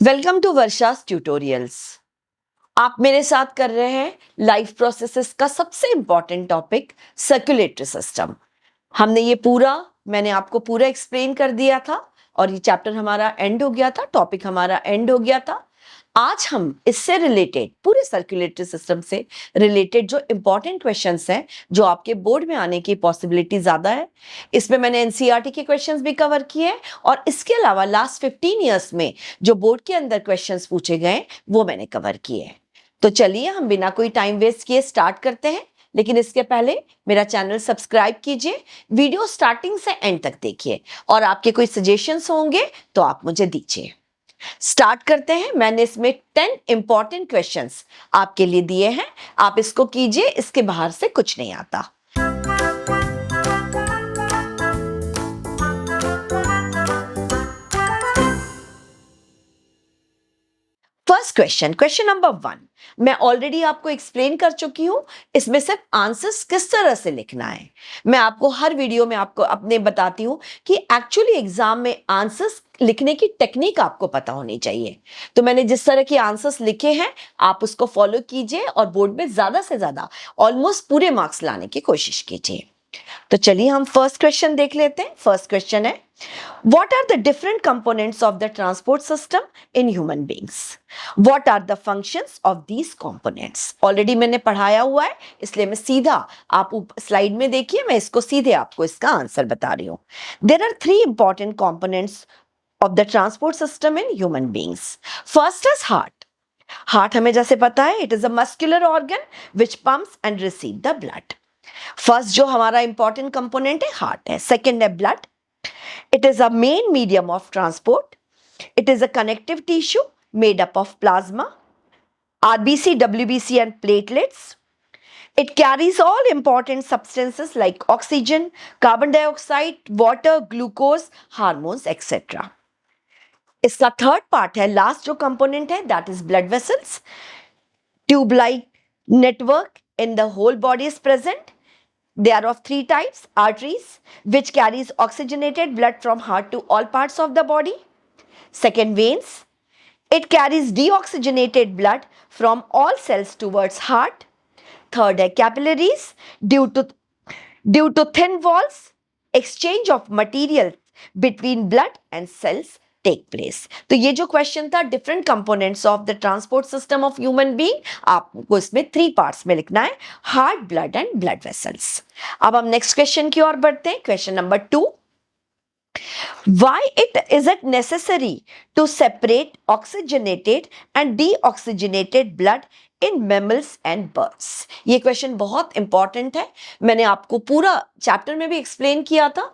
Welcome to Varsha's tutorials. आप मेरे साथ कर रहे हैं लाइफ प्रोसेसेस का सबसे इंपॉर्टेंट टॉपिक सर्कुलेटरी सिस्टम। हमने ये पूरा मैंने आपको पूरा एक्सप्लेन कर दिया था और ये चैप्टर हमारा एंड हो गया था, टॉपिक हमारा एंड हो गया था। आज हम इससे रिलेटेड पूरे सर्कुलेटरी सिस्टम से रिलेटेड जो इंपॉर्टेंट क्वेश्चंस हैं, जो आपके बोर्ड में आने की पॉसिबिलिटी ज्यादा है, इसमें मैंने एनसीईआरटी के क्वेश्चंस भी कवर किए हैं और इसके अलावा लास्ट 15 ईयर्स में जो बोर्ड के अंदर क्वेश्चंस पूछे गए वो मैंने कवर किए हैं। तो चलिए हम बिना कोई टाइम वेस्ट किए स्टार्ट करते हैं, लेकिन इसके पहले मेरा चैनल सब्सक्राइब कीजिए, वीडियो स्टार्टिंग से एंड तक देखिए और आपके कोई सजेशंस होंगे तो आप मुझे दीजिए। स्टार्ट करते हैं। मैंने इसमें 10 इंपॉर्टेंट क्वेश्चंस आपके लिए दिए हैं, आप इसको कीजिए, इसके बाहर से कुछ नहीं आता। फर्स्ट क्वेश्चन, क्वेश्चन नंबर 1, मैं ऑलरेडी आपको एक्सप्लेन कर चुकी हूं। इसमें सिर्फ आंसर्स किस तरह से लिखना है मैं आपको हर वीडियो में आपको अपने बताती हूं कि एक्चुअली एग्जाम में आंसर्स लिखने की टेक्निक आपको पता होनी चाहिए। तो मैंने जिस तरह के आंसर्स लिखे हैं आप उसको फॉलो कीजिए और बोर्ड में ज्यादा से ज्यादा ऑलमोस्ट पूरे मार्क्स लाने की कोशिश कीजिए। तो चलिए हम फर्स्ट क्वेश्चन देख लेते हैं। फर्स्ट क्वेश्चन है, what are the different components of the transport system in human beings? What are the functions of these components? Already मैंने पढ़ाया हुआ है, इसलिए मैं सीधा, आप स्लाइड में देखिए, मैं इसको सीधे आपको इसका आंसर बता रही हूं। There are three important components of the transport system in human beings. First is heart. Heart हमें जैसे पता है, it is a muscular organ which pumps and receives the blood. First जो हमारा इंपॉर्टेंट कंपोनेंट है हार्ट है। Second है blood, it is a main medium of transport. It is a connective tissue made up of plasma, RBC, WBC and platelets. It carries all important substances like oxygen, carbon dioxide, water, glucose, hormones, etc. इसका third part है, last जो component है, that is blood vessels. Tube like network in the whole body is present. They are of three types: arteries, which carries oxygenated blood from heart to all parts of the body. Second, veins. It carries deoxygenated blood from all cells towards heart. Third, capillaries. Due to thin walls, exchange of material between blood and cells take place. तो ये जो question था, different components of the transport system of human being, आपको इसमें 3 parts में लिखना है, heart, blood and blood vessels. अब हम नेक्स्ट क्वेश्चन की ओर बढ़ते हैं। Question number 2, why is it necessary to separate oxygenated and deoxygenated blood in mammals and birds? ये क्वेश्चन बहुत इंपॉर्टेंट है, मैंने आपको पूरा चैप्टर में भी एक्सप्लेन किया था।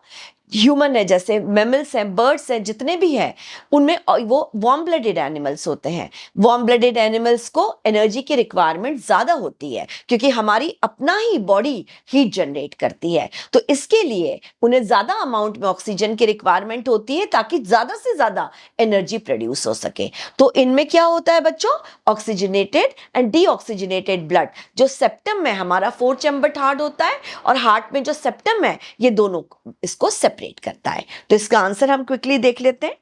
ह्यूमन है, जैसे मैमल्स हैं, बर्ड्स हैं, जितने भी हैं उनमें वो वार्म ब्लडेड एनिमल्स होते हैं। वार्म ब्लडेड एनिमल्स को एनर्जी की रिक्वायरमेंट ज्यादा होती है क्योंकि हमारी अपना ही बॉडी हीट जनरेट करती है, तो इसके लिए उन्हें ज्यादा अमाउंट में ऑक्सीजन की रिक्वायरमेंट होती है ताकि ज्यादा से ज्यादा एनर्जी प्रोड्यूस हो सके। तो इनमें क्या होता है बच्चों, ऑक्सीजनेटेड एंड डीऑक्सीजनेटेड ब्लड। जो सेप्टम में हमारा 4 चैम्बर्ड हार्ट होता है और हार्ट में जो सेप्टम है, ये दोनों इसको सेपरेट करता है। तो इसका आंसर हम क्विकली देख लेते हैं।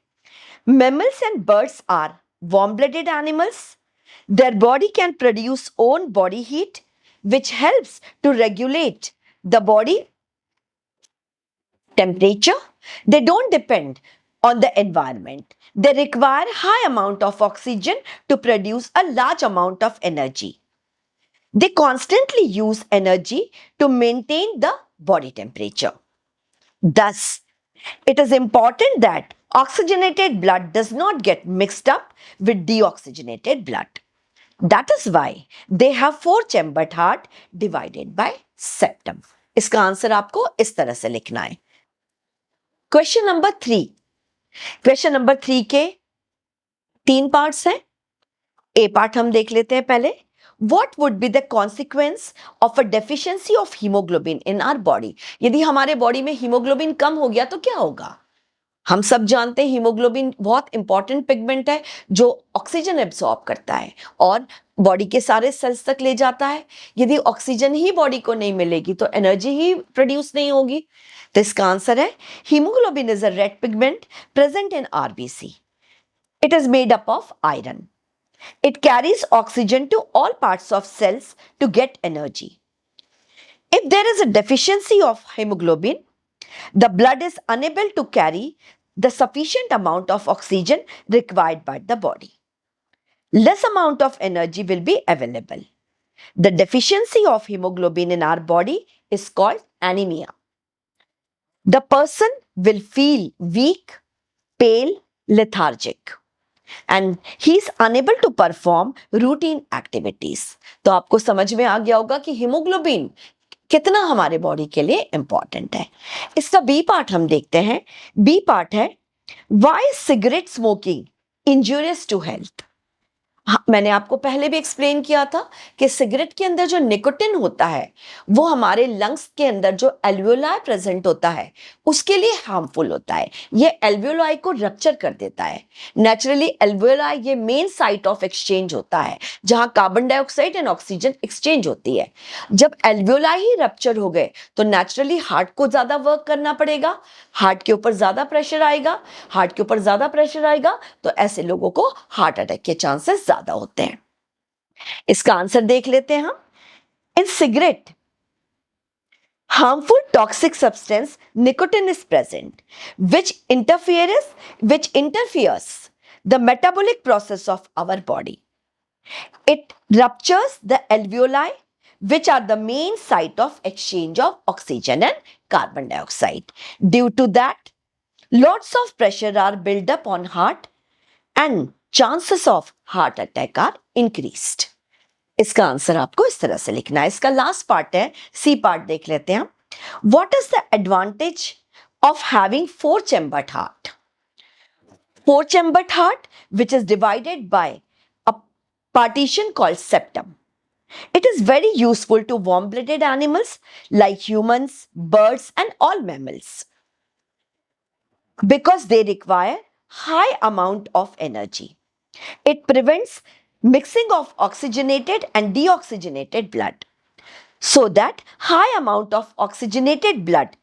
Mammals and birds are warm-blooded animals. Their body can produce own body heat, which helps to regulate the body temperature. They don't depend on the environment. They require high amount of oxygen to produce a large amount of energy. They constantly use energy to maintain the body temperature. Thus, it is important that oxygenated blood does not get mixed up with deoxygenated blood. That is why they have 4-chambered heart divided by septum. इसका answer आपको इस तरह से लिखना है। Question number 3, question number 3 के 3 parts हैं। ए part हम देख लेते हैं पहले। What would be the consequence of a deficiency of hemoglobin in our body? यदि हमारे बॉडी में हीमोग्लोबिन कम हो गया तो क्या होगा? हम सब जानते हैं हीमोग्लोबिन बहुत इंपॉर्टेंट पिगमेंट है जो ऑक्सीजन एब्सॉर्ब करता है और बॉडी के सारे सेल्स तक ले जाता है। यदि ऑक्सीजन ही बॉडी को नहीं मिलेगी तो एनर्जी ही प्रोड्यूस नहीं होगी। तो इसका आंसर है haemoglobin is a red pigment present in RBC. It is made up of iron. It carries oxygen to all parts of cells to get energy. If there is a deficiency of hemoglobin, the blood is unable to carry the sufficient amount of oxygen required by the body. Less amount of energy will be available. The deficiency of hemoglobin in our body is called anemia. The person will feel weak, pale, lethargic, and he is unable to perform routine activities. तो आपको समझ में आ गया होगा कि haemoglobin कितना हमारे body के लिए इंपॉर्टेंट है। इसका बी पार्ट हम देखते हैं। बी पार्ट है why cigarette smoking injurious to health. मैंने आपको पहले भी एक्सप्लेन किया था कि सिगरेट के अंदर जो निकोटिन होता है वो हमारे लंग्स के अंदर जो एल्वियोलाई प्रेजेंट होता है उसके लिए हार्मफुल होता है। ये एल्वियोलाई को रप्चर कर देता है। नेचुरली एल्वियोलाई ये मेन साइट ऑफ एक्सचेंज होता है जहां carbon dioxide and oxygen exchange होती है। जब एल्वियोलाई ही रप्चर हो गए तो नेचुरली हार्ट को ज्यादा वर्क करना पड़ेगा, हार्ट के ऊपर ज्यादा प्रेशर आएगा, हार्ट के ऊपर ज्यादा प्रेशर आएगा तो ऐसे लोगों को हार्ट अटैक के चांसेस ज्यादा होते हैं। इसका आंसर देख लेते हैं हम। इन cigarette harmful toxic substance nicotine is present which interferes the metabolic process of our body. It ruptures the alveoli which are the main site of exchange of oxygen and carbon dioxide. Due to that, lots of pressure are built up on heart and chances of heart attack are increased. इसका answer आपको इस तरह से लिखना है। इसका last part है, C part देख लेते हैं। What is the advantage of having four-chambered heart? Four-chambered heart, which is divided by a partition called septum. It is very useful to warm-blooded animals like humans, birds, and all mammals because they require high amount of energy. It prevents mixing of oxygenated and deoxygenated blood so that high amount of oxygenated blood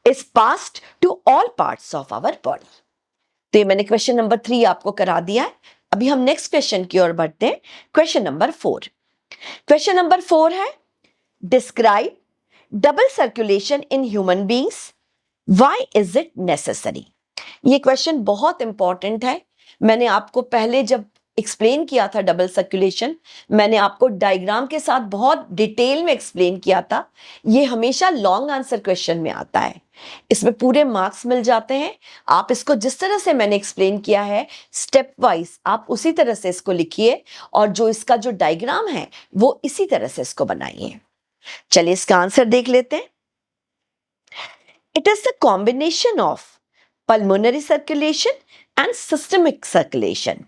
is passed to all parts of our body. तो ये मैंने question number 3 आपको करा दिया है। अभी हम next question की ओर बढ़ते हैं। Question number 4। क्वेश्चन नंबर 4 है describe double circulation in human beings, why is it necessary. ये क्वेश्चन बहुत इंपॉर्टेंट है। मैंने आपको पहले जब एक्सप्लेन किया था डबल सर्कुलेशन, मैंने आपको डायग्राम के साथ बहुत डिटेल में एक्सप्लेन किया था। ये हमेशा लॉन्ग आंसर क्वेश्चन में आता है, इसमें पूरे मार्क्स मिल जाते हैं। आप इसको जिस तरह से मैंने एक्सप्लेन किया है स्टेप वाइज आप उसी तरह से इसको लिखिए और जो इसका जो डायग्राम है वो इसी तरह से इसको बनाइए। चलिए इसका आंसर देख लेते हैं। It is the combination of pulmonary circulation and systemic circulation.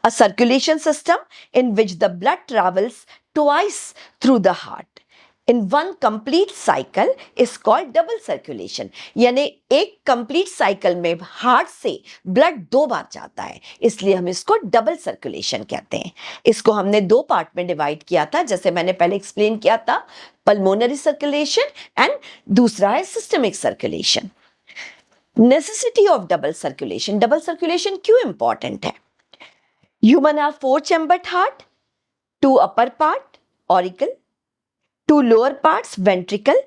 A circulation system in which the blood travels twice through the heart in one complete cycle is called double circulation. यानी एक complete cycle में heart से blood 2 बार जाता है, इसलिए हम इसको double circulation कहते हैं। इसको हमने 2 पार्ट में डिवाइड किया था, जैसे मैंने पहले एक्सप्लेन किया था, पल्मोनरी सर्कुलेशन एंड दूसरा है systemic circulation. Necessity of double circulation, double circulation क्यों इंपॉर्टेंट है? Human have 4-chambered heart, 2 upper part auricle, 2 lower parts ventricle.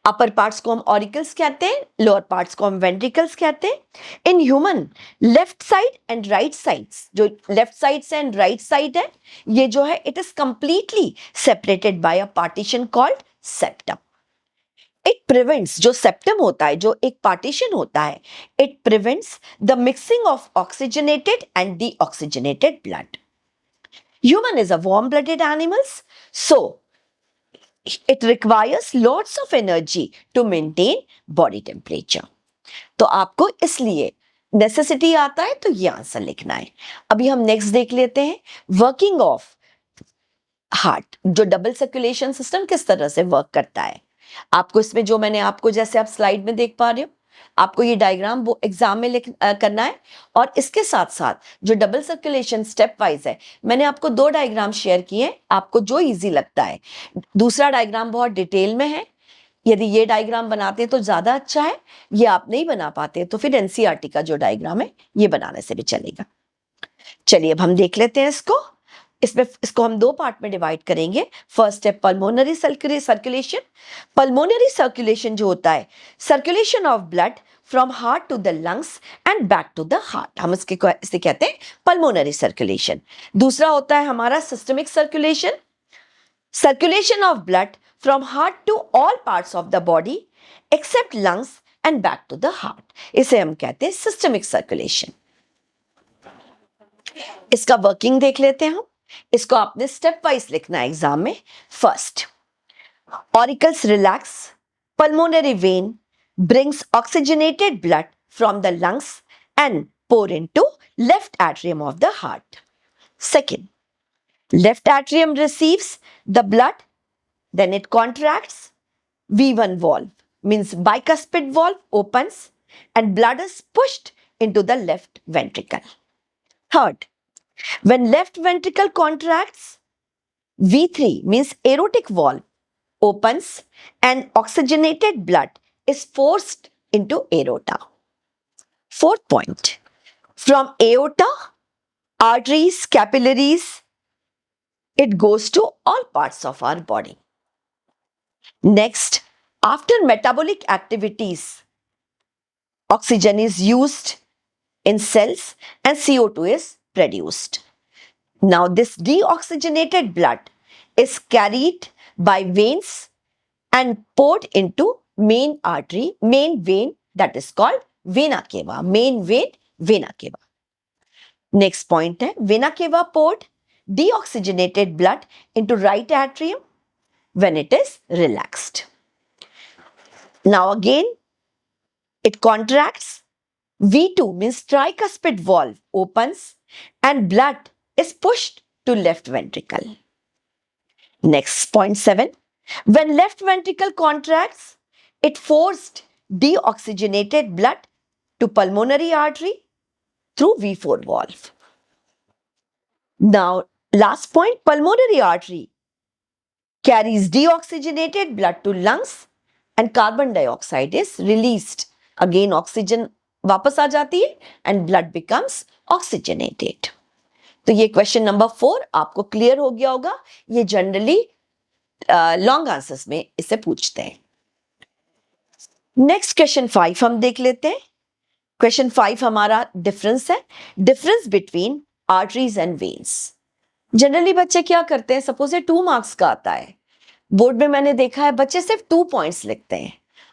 Upper parts को हम ऑरिकल्स कहते हैं, लोअर पार्ट्स को हम वेंट्रिकल्स कहते हैं। In human left side and right sides, जो लेफ्ट साइड से एंड राइट साइड है ये जो है it is completely separated by a partition called septum. It prevents, जो सेप्टम होता है, जो एक पार्टीशन होता है, it prevents the mixing of oxygenated and deoxygenated blood. Human is a warm blooded animals, so it requires lots of energy to maintain body temperature. तो आपको इसलिए नेसेसिटी आता है तो ये आंसर लिखना है। अभी हम नेक्स्ट देख लेते हैं वर्किंग ऑफ हार्ट, जो डबल सर्कुलेशन सिस्टम किस तरह से वर्क करता है। आपको इसमें जो मैंने आपको, जैसे आप स्लाइड में देख पा रहे हो, आपको ये डायग्राम वो एग्जाम में करना है और इसके साथ साथ जो डबल सर्कुलेशन स्टेप वाइज है, मैंने आपको 2 डायग्राम शेयर किए, आपको जो इजी लगता है। दूसरा डायग्राम बहुत डिटेल में है, यदि ये डायग्राम बनाते हैं तो ज्यादा अच्छा है, ये आप नहीं बना पाते तो फिर एनसीईआरटी का जो डायग्राम है ये बनाने से भी चलेगा। चलिए अब हम देख लेते हैं इसको हम दो पार्ट में डिवाइड करेंगे। फर्स्ट है पल्मोनरी सर्कुलेशन। पल्मोनरी सर्कुलेशन जो होता है, circulation of blood from heart to the lungs and back to the heart, हम इसे कहते हैं पल्मोनरी सर्कुलेशन। दूसरा होता है हमारा systemic circulation, circulation of blood from heart to all parts of the body except lungs and back to the heart, इसे हम कहते हैं सिस्टमिक सर्कुलेशन। इसका वर्किंग देख लेते हैं हम। इसको आपने स्टेप वाइज लिखना है एग्जाम में। First, auricles relax, pulmonary vein brings oxygenated blood from the lungs and pour into left atrium of the heart. Second, left atrium receives the blood, then it contracts. V1 valve means bicuspid valve opens and blood is pushed into the left ventricle. Third, when left ventricle contracts, V3 means aortic valve opens and oxygenated blood is forced into aorta. Fourth point, from aorta, arteries, capillaries, it goes to all parts of our body. Next, after metabolic activities, oxygen is used in cells and CO2 is produced. Now this deoxygenated blood is carried by veins and poured into main vein, that is called vena cava, main vein, vena cava. Next point है, vena cava poured deoxygenated blood into right atrium when it is relaxed. Now again it contracts. V2 means tricuspid valve opens and blood is pushed to left ventricle. Next, point 7. When left ventricle contracts, it forced deoxygenated blood to pulmonary artery through V4 valve. Now, last point, pulmonary artery carries deoxygenated blood to lungs and carbon dioxide is released. Again, oxygen वापस आ जाती है and blood becomes oxygenated. तो ये question number 4 आपको clear हो गया होगा। ये जनरली लॉन्ग आंसर्स में इसे पूछते हैं। नेक्स्ट क्वेश्चन 5 हम देख लेते हैं। क्वेश्चन 5 हमारा डिफरेंस है, difference between arteries and veins. Generally बच्चे क्या करते हैं, सपोज 2 मार्क्स का आता है, बोर्ड में मैंने देखा है बच्चे सिर्फ 2 पॉइंट्स लिखते हैं।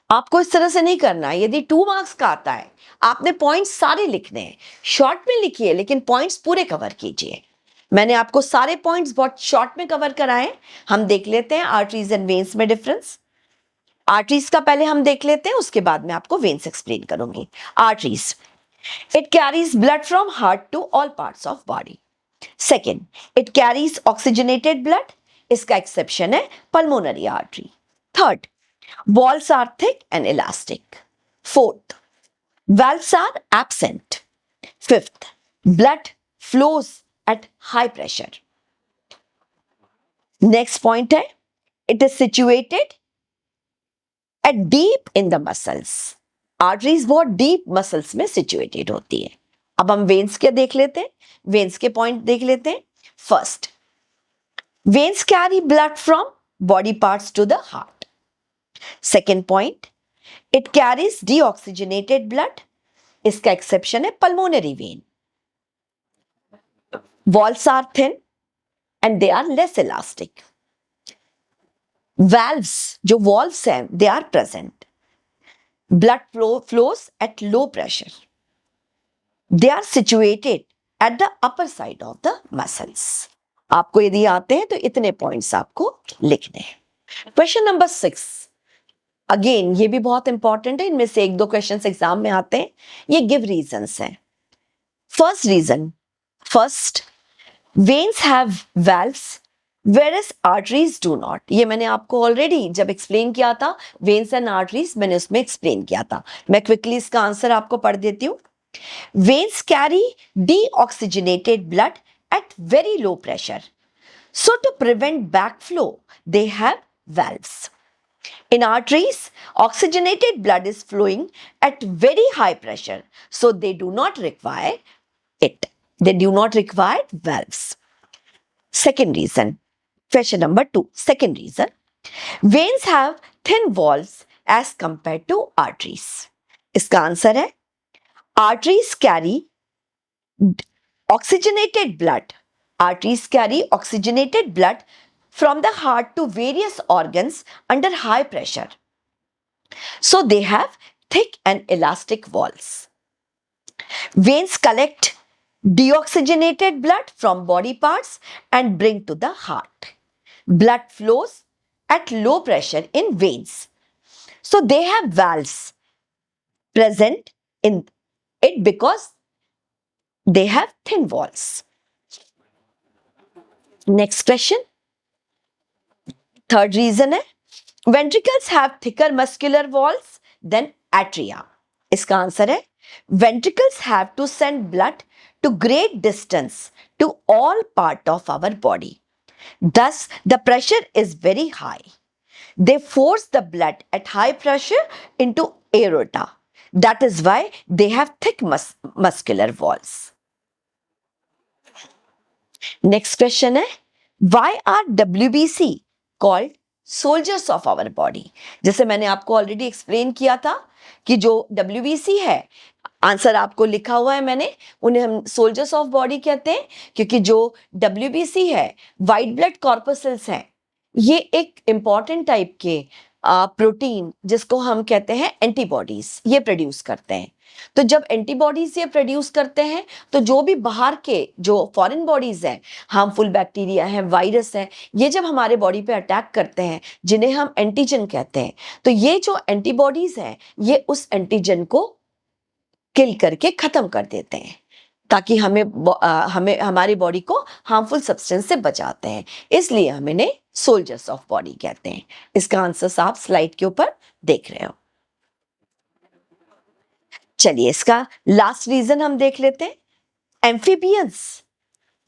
आपको इस तरह से नहीं करना है। यदि 2 मार्क्स का आता है आपने पॉइंट्स सारे लिखने हैं, शॉर्ट में लिखिए लेकिन पॉइंट्स पूरे कवर कीजिए। मैंने आपको सारे पॉइंट्स बहुत शॉर्ट में कवर कराए। हम देख लेते हैं आर्टरीज एंड वेन्स में डिफरेंस। आर्टरीज का पहले हम देख लेते हैं, उसके बाद मैं आपको वेन्स एक्सप्लेन करूंगी। Arteries, it carries blood from heart to all parts of body. Second, it carries oxygenated blood, इसका एक्सेप्शन है pulmonary artery. Third, walls are thick and elastic. Fourth, valves are absent. Fifth, blood flows at high pressure. Next point है, it is situated at deep in the muscles. Arteries बहुत deep muscles में situated होती है। अब हम veins के देख लेते हैं, veins के point देख लेते हैं। First, veins carry blood from body parts to the heart. Second point, it carries deoxygenated blood, इसका एक्सेप्शन है pulmonary vein. Walls are thin and they are less elastic. Valves, जो valves हैं, they are present. Blood flows at low pressure. They are situated at the upper side of the muscles. आपको यदि आते हैं तो इतने points आपको लिखने हैं। क्वेश्चन नंबर 6, अगेन ये भी बहुत इंपॉर्टेंट है, इनमें से 1-2 क्वेश्चंस एग्जाम में आते हैं। ये गिव रीजंस हैं। First reason, first, veins have valves whereas arteries do not. ये मैंने आपको ऑलरेडी जब एक्सप्लेन किया था वेन्स एंड आर्टरीज, मैंने उसमें एक्सप्लेन किया था। मैं क्विकली इसका आंसर आपको पढ़ देती हूँ। Veins carry deoxygenated blood at very low pressure, so to prevent backflow they have valves. In arteries, oxygenated blood is flowing at very high pressure, so they do not require it. They do not require valves. Second reason, question number 2. Second reason, veins have thin walls as compared to arteries. इसका answer है arteries carry oxygenated blood. Arteries carry oxygenated blood from the heart to various organs under high pressure. So they have thick and elastic walls. Veins collect deoxygenated blood from body parts and bring to the heart. Blood flows at low pressure in veins. So they have valves present in it because they have thin walls. Next question. Third reason है ventricles have thicker muscular walls than atria. इसका answer है ventricles have to send blood to great distance to all part of our body. Thus, the pressure is very high. They force the blood at high pressure into aorta. That is why they have thick muscular walls. Next question है why are WBC called soldiers of our body? जैसे मैंने आपको already explain किया था कि जो WBC है, answer आपको लिखा हुआ है मैंने, उन्हें हम सोल्जर्स ऑफ बॉडी कहते हैं क्योंकि जो WBC है, वाइट ब्लड कॉर्पसेल्स हैं, ये एक इंपॉर्टेंट टाइप के प्रोटीन जिसको हम कहते हैं एंटीबॉडीज, ये प्रोड्यूस करते हैं. तो जब एंटीबॉडीज ये प्रोड्यूस करते हैं तो जो भी बाहर के जो फॉरेन बॉडीज हैं, हार्मफुल बैक्टीरिया हैं, वायरस हैं, ये जब हमारे बॉडी पे अटैक करते हैं जिन्हें हम एंटीजन कहते हैं, तो ये जो एंटीबॉडीज हैं ये उस एंटीजन को किल करके खत्म कर देते हैं ताकि हमें हमारी बॉडी को हार्मफुल सब्सटेंस से बचाते हैं. इसलिए हम इन्हें सोल्जर्स ऑफ बॉडी कहते हैं. इसका आंसर आप स्लाइड के ऊपर देख रहे हो. चलिए इसका लास्ट रीजन हम देख लेते हैं. एम्फीबियंस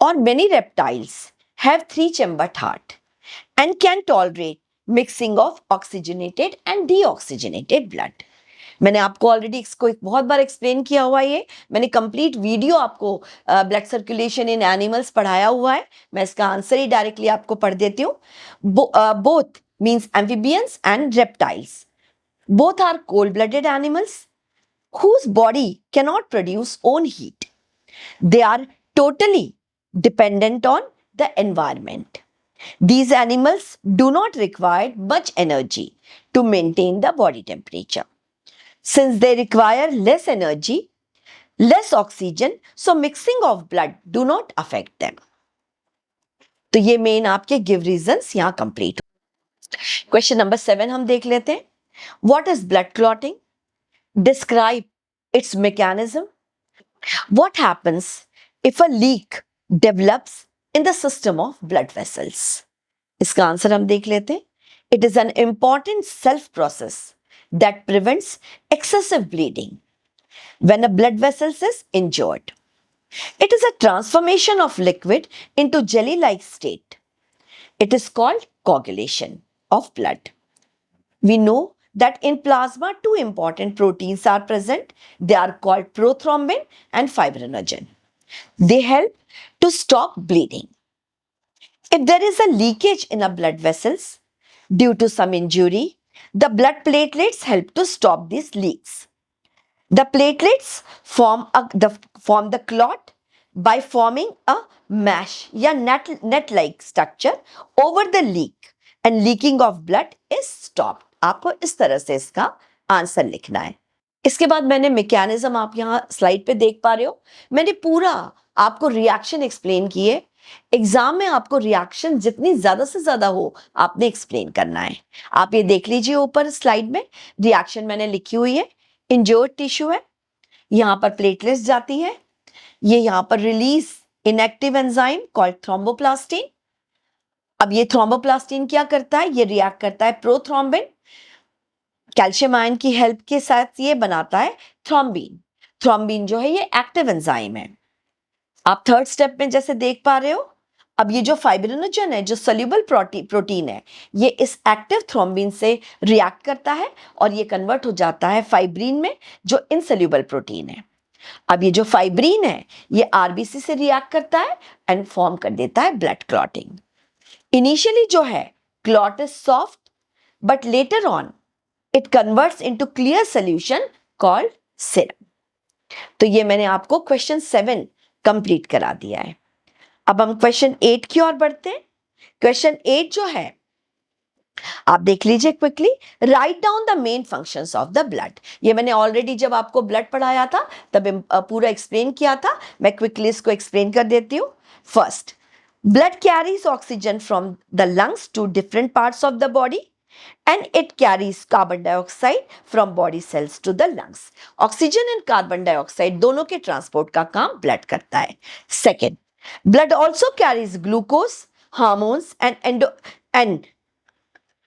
और many reptiles have 3 chambered heart and can tolerate mixing of oxygenated and deoxygenated blood. मैंने आपको ऑलरेडी इसको बहुत बार एक्सप्लेन किया हुआ है. ये मैंने कंप्लीट वीडियो आपको ब्लड सर्कुलेशन इन एनिमल्स पढ़ाया हुआ है. मैं इसका आंसर ही डायरेक्टली आपको पढ़ देती हूँ. Both means amphibians and reptiles, both are cold blooded animals whose body cannot produce own heat. They are totally dependent on the environment. These animals do not require much energy to maintain the body temperature. Since they require less energy, less oxygen, so mixing of blood do not affect them. तो ये main आपके give reasons यहाँ complete. Question number 7 हम देख लेते हैं. What is blood clotting? Describe its mechanism. What happens if a leak develops in the system of blood vessels? इसका answer हम देख लेते हैं. It is an important self process that prevents excessive bleeding when a blood vessel is injured. It is a transformation of liquid into jelly-like state. It is called coagulation of blood. We know that in plasma 2 important proteins are present. They are called prothrombin and fibrinogen. They help to stop bleeding. If there is a leakage in a blood vessels due to some injury, the blood platelets help to stop these leaks. The platelets form the clot by forming a mesh या net-like structure over the leak, and leaking of blood is stopped. आपको इस तरह से इसका answer लिखना है. इसके बाद मैंने मैकेनिज्म आप यहाँ स्लाइड पे देख पा रहे हो. मैंने पूरा आपको रिएक्शन एक्सप्लेन किए. एग्जाम में आपको रिएक्शन जितनी ज्यादा से ज्यादा हो आपने एक्सप्लेन करना है. आप ये देख लीजिए ऊपर स्लाइड में रिएक्शन मैंने लिखी हुई है. इंजर्ड टिश्यू है, यहाँ पर प्लेटलेट्स जाती है, ये यहाँ पर release inactive enzyme called thromboplastin. अब ये थ्रोम्बोप्लास्टिन क्या करता है? ये रिएक्ट करता है प्रोथ्रोम्बिन, कैल्शियम आयन की हेल्प के साथ ये बनाता है थ्रोम्बिन. थ्रोम्बिन जो है ये एक्टिव एंजाइम है. आप थर्ड स्टेप में जैसे देख पा रहे हो, अब ये जो फाइब्रिनोजन है, जो सोल्यूबल प्रोटीन है, ये इस एक्टिव थ्रोम्बिन से रिएक्ट करता है और ये कन्वर्ट हो जाता है फाइब्रिन में, जो इनसोल्यूबल प्रोटीन है। अब ये जो फाइब्रिन है, ये आरबीसी से रिएक्ट करता है एंड फॉर्म कर देता है ब्लड क्लॉटिंग। इनिशियली जो है, clot is soft, but later on it converts into clear solution called serum. तो ये मैंने आपको क्वेश्चन 7 कंप्लीट करा दिया है। अब हम क्वेश्चन 8 की ओर बढ़ते हैं। क्वेश्चन 8 जो है, आप देख लीजिए quickly. Write down the main functions of the blood. ये मैंने ऑलरेडी जब आपको ब्लड पढ़ाया था तब पूरा एक्सप्लेन किया था, मैं क्विकली इसको एक्सप्लेन कर देती हूँ। First, blood carries oxygen from the lungs to different parts of the body and it carries carbon dioxide from body cells to the lungs. Oxygen and carbon dioxide दोनों के transport का काम blood करता है। Second, blood also carries glucose, hormones and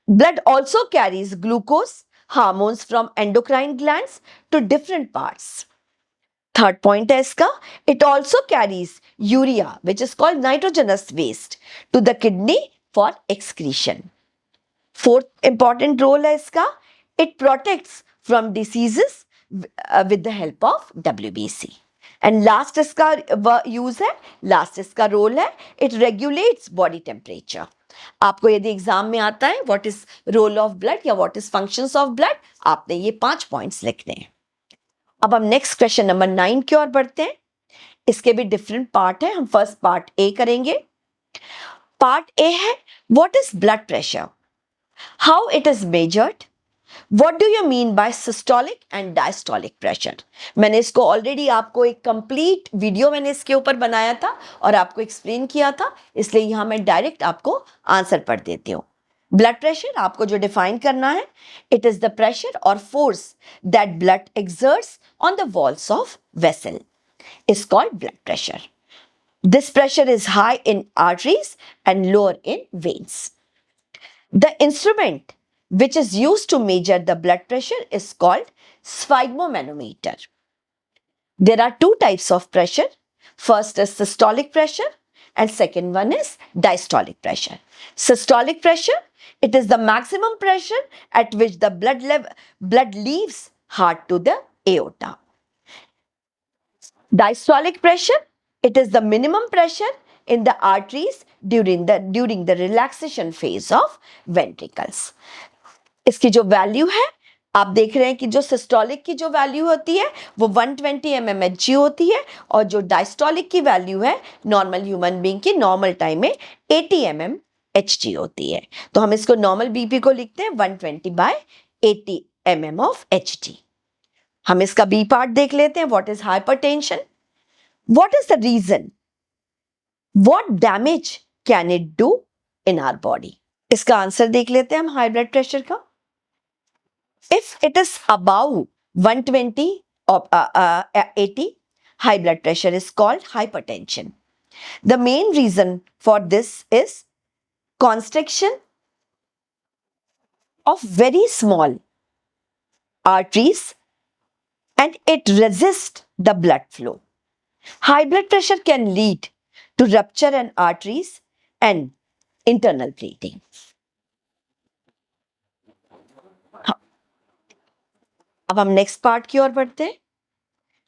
blood also carries glucose, hormones from endocrine glands to different parts. Third point है इसका, it also carries urea which is called nitrogenous waste to the kidney for excretion. Fourth important role है इसका, it protects from diseases with the help of WBC. And last इसका use है, last इसका role है, it regulates body temperature. आपको यदि exam में आता है what is role of blood या what is functions of blood, आपने ये 5 पॉइंट्स लिखने हैं। अब हम नेक्स्ट क्वेश्चन नंबर 9 की ओर बढ़ते हैं। इसके भी डिफरेंट पार्ट है, हम फर्स्ट पार्ट ए करेंगे। पार्ट ए है, what is blood pressure, how it is measured, what do you mean by systolic and diastolic pressure. मैंने इसको ऑलरेडी आपको एक कंप्लीट वीडियो मैंने इसके ऊपर बनाया था और आपको एक्सप्लेन किया था, इसलिए यहां मैं डायरेक्ट आपको आंसर पढ़ देती हूं। ब्लड प्रेशर आपको जो डिफाइन करना है, इट इज द प्रेशर और force that blood exerts on the walls of vessel is called blood pressure. This pressure is high in arteries and lower in veins. The instrument which is used to measure the blood pressure is called sphygmomanometer. There are two types of pressure. First is systolic pressure and second one is diastolic pressure. Systolic pressure, it is the maximum pressure at which the blood leaves heart to the aorta. Diastolic pressure, it is the minimum pressure in the arteries during the relaxation phase of ventricles. इसकी जो value है, आप देख रहे हैं कि जो systolic की जो वैल्यू होती है वो 120 mmHg होती है और जो डायस्टोलिक की वैल्यू है नॉर्मल ह्यूमन बीइंग की नॉर्मल टाइम में 80 mmHg होती है। तो हम इसको नॉर्मल बीपी को लिखते हैं 120/80 mm of Hg। हम इसका बी पार्ट देख लेते हैं, what is hypertension, what is the reason, what damage can it do in our body. इसका आंसर देख लेते हैं हम हाई ब्लड प्रेशर का। If it is about 120 or 80, high blood pressure is called hypertension. The main reason for this is constriction of very small arteries and it resists the blood flow. High blood pressure can lead to rupture in arteries and internal bleeding. अब हम next part की ओर बढ़ते हैं।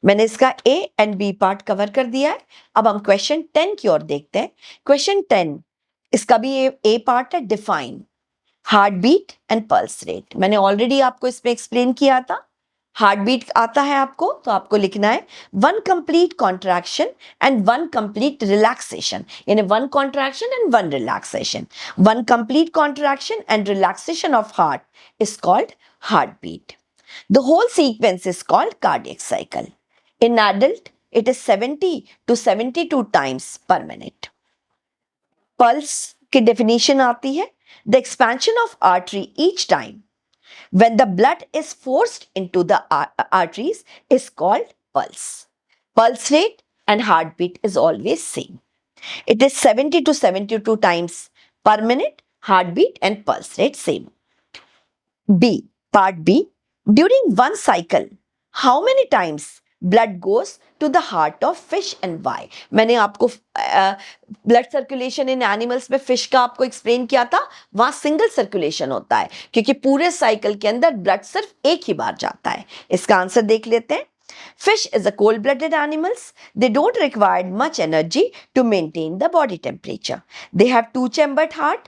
मैंने इसका A and B part cover कर दिया है। अब हम क्वेश्चन 10 की ओर देखते हैं। क्वेश्चन 10, इसका भी ए पार्ट है, define heart beat and pulse rate. मैंने ऑलरेडी आपको इसमें एक्सप्लेन किया था। हार्ट बीट आता है आपको, तो आपको लिखना है 1 complete contraction and 1 complete relaxation, यानी 1 contraction and 1 relaxation. 1 complete contraction and relaxation of heart is called heart beat. The whole sequence is called cardiac cycle. In adult, it is 70 to 72 times per minute. Pulse की definition आती है, the expansion of artery each time when the blood is forced into the arteries is called pulse. Pulse rate and heartbeat is always same. It is 70 to 72 times per minute, heartbeat and pulse rate same. B, part B. During one cycle, how many times blood goes to the heart of fish and Y. मैंने आपको blood circulation in animals में fish का आपको explain किया था, वहां single circulation होता है क्योंकि पूरे साइकिल के अंदर ब्लड सिर्फ एक ही बार जाता है। इसका आंसर देख लेते हैं। Fish is a cold-blooded animals. They don't require much energy to maintain the body temperature. They have two-chambered heart.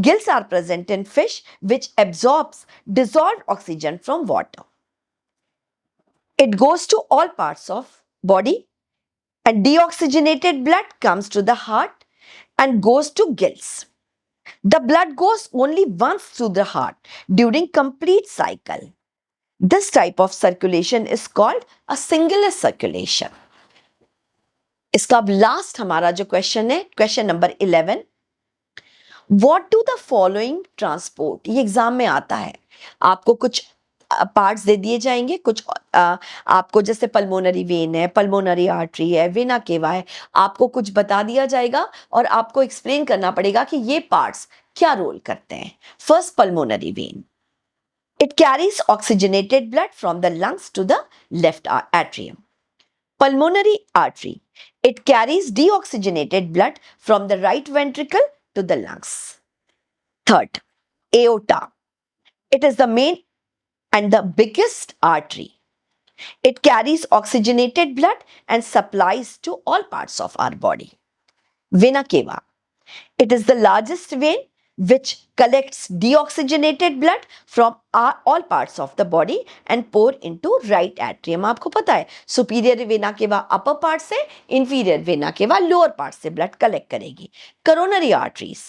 Gills are present in fish which absorbs dissolved oxygen from water. It goes to all parts of body and deoxygenated blood comes to the heart and goes to gills. The blood goes only once through the heart during complete cycle. This type of circulation is called a singular circulation. इसका अब last हमारा जो question है, question number 11, What do the following transport? ये exam में आता है। आपको कुछ पार्ट्स दे दिए जाएंगे, कुछ आपको जैसे पल्मोनरी वेन है, पल्मोनरी आर्टरी है, वेना केवा है, आपको कुछ बता दिया जाएगा और आपको एक्सप्लेन करना पड़ेगा कि ये पार्ट्स क्या रोल करते हैं। First, pulmonary vein, it carries oxygenated blood from the lungs to the left atrium. Pulmonary artery, it carries deoxygenated blood from the right ventricle to the lungs. Third, aorta, it is the main and the biggest artery. It carries oxygenated blood and supplies to all parts of our body. Vena cava, it is the largest vein which collects deoxygenated blood from all parts of the body and pour into right atrium. आपको पता है superior vena cava upper part से, inferior vena cava lower part से blood collect करेगी। Coronary arteries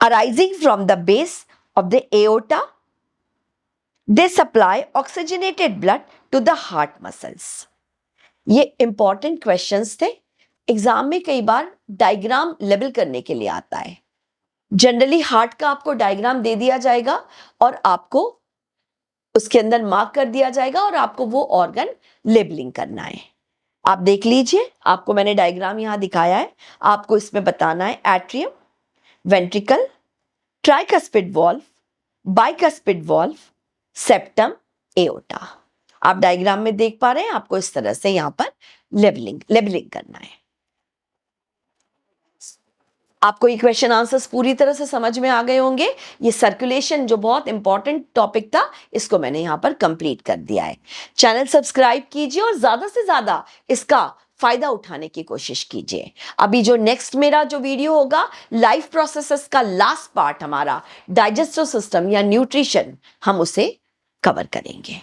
arising from the base of the aorta, they supply oxygenated blood to the heart muscles. ये important questions थे, exam में कई बार diagram label करने के लिए आता है। जनरली हार्ट का आपको डायग्राम दे दिया जाएगा और आपको उसके अंदर मार्क कर दिया जाएगा और आपको वो ऑर्गन लेबलिंग करना है। आप देख लीजिए, आपको मैंने डायग्राम यहां दिखाया है। आपको इसमें बताना है atrium, ventricle, tricuspid valve, bicuspid valve, septum, aorta. आप डायग्राम में देख पा रहे हैं, आपको इस तरह से यहां पर लेबलिंग करना है। आपको ये क्वेश्चन आंसर्स पूरी तरह से समझ में आ गए होंगे। ये सर्कुलेशन जो बहुत इंपॉर्टेंट टॉपिक था, इसको मैंने यहां पर कंप्लीट कर दिया है। चैनल सब्सक्राइब कीजिए और ज्यादा से ज्यादा इसका फायदा उठाने की कोशिश कीजिए। अभी जो नेक्स्ट मेरा जो वीडियो होगा, लाइफ प्रोसेसेस का लास्ट पार्ट हमारा डाइजेस्टिव सिस्टम या न्यूट्रिशन, हम उसे कवर करेंगे।